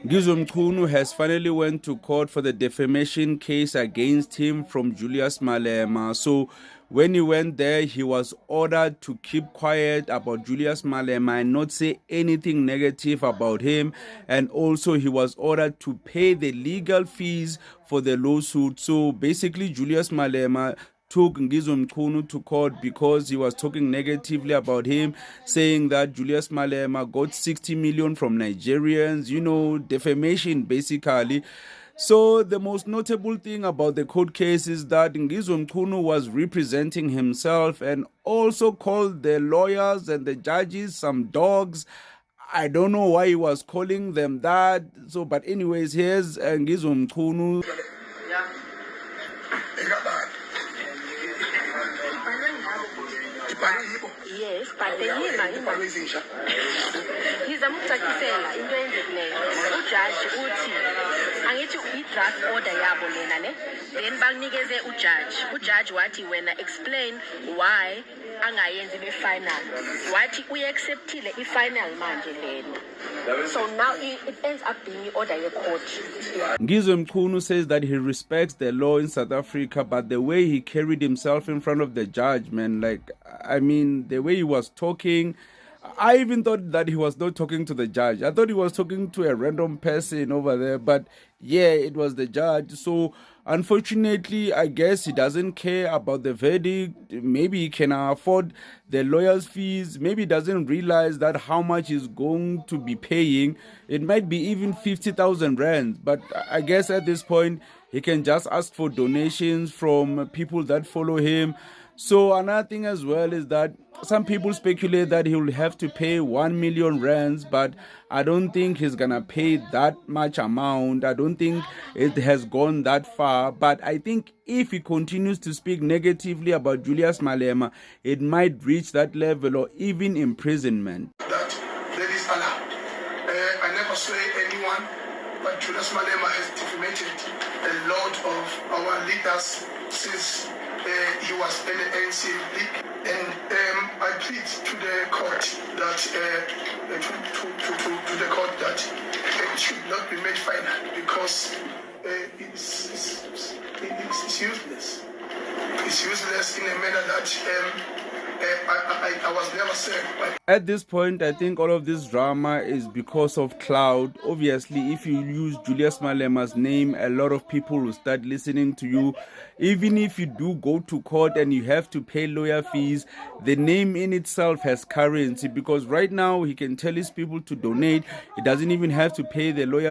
Ngizwe Mchunu has finally went to court for the defamation case against him from Julius Malema. So when he went there, he was ordered to keep quiet about Julius Malema and not say anything negative about him. And also he was ordered to pay the legal fees for the lawsuit. So basically Julius Malema took Ngizwe Mchunu to court because he was talking negatively about him, saying that Julius Malema got 60 million from Nigerians, defamation basically. So the most notable thing about the court case is that Ngizwe Mchunu was representing himself and also called the lawyers and the judges some dogs. I don't know why he was calling them that. So, but anyways, here's Ngizwe Mchunu. Yes, but the ngizamcakisela into eyenzekileyo ujaji uthi angithi i-draft order yabo lena ne then bakunikeze ujaji wathi wena explain why angayenzi be-final wathi uyi-acceptile i-final manje lena. So now it ends up being i-order ye-court. Ngizwe Mchunu says that he respects the law in South Africa, but the way he carried himself in front of the judge, man, the way he was talking, I even thought that he was not talking to the judge. I thought he was talking to a random person over there, but yeah, it was the judge. So unfortunately, I guess he doesn't care about the verdict. Maybe he can afford the lawyer's fees. Maybe he doesn't realize that how much he's going to be paying. It might be even 50,000 rands. But I guess at this point, he can just ask for donations from people that follow him. So another thing as well is that some people speculate that he will have to pay 1 million rands, but I don't think he's gonna pay that much amount. I don't think it has gone that far. But I think if he continues to speak negatively about Julius Malema, it might reach that level or even imprisonment. That is allowed. I never say anyone, but Julius Malema has defamated a lot of our leaders since he was in the ANC league, and I plead to the court that to the court that it should not be made final because it's useless. It's useless in a manner that I was never said. At this point, I think all of this drama is because of cloud. Obviously, if you use Julius Malema's name, a lot of people will start listening to you. Even if you do go to court and you have to pay lawyer fees, the name in itself has currency because right now he can tell his people to donate. He doesn't even have to pay the lawyer.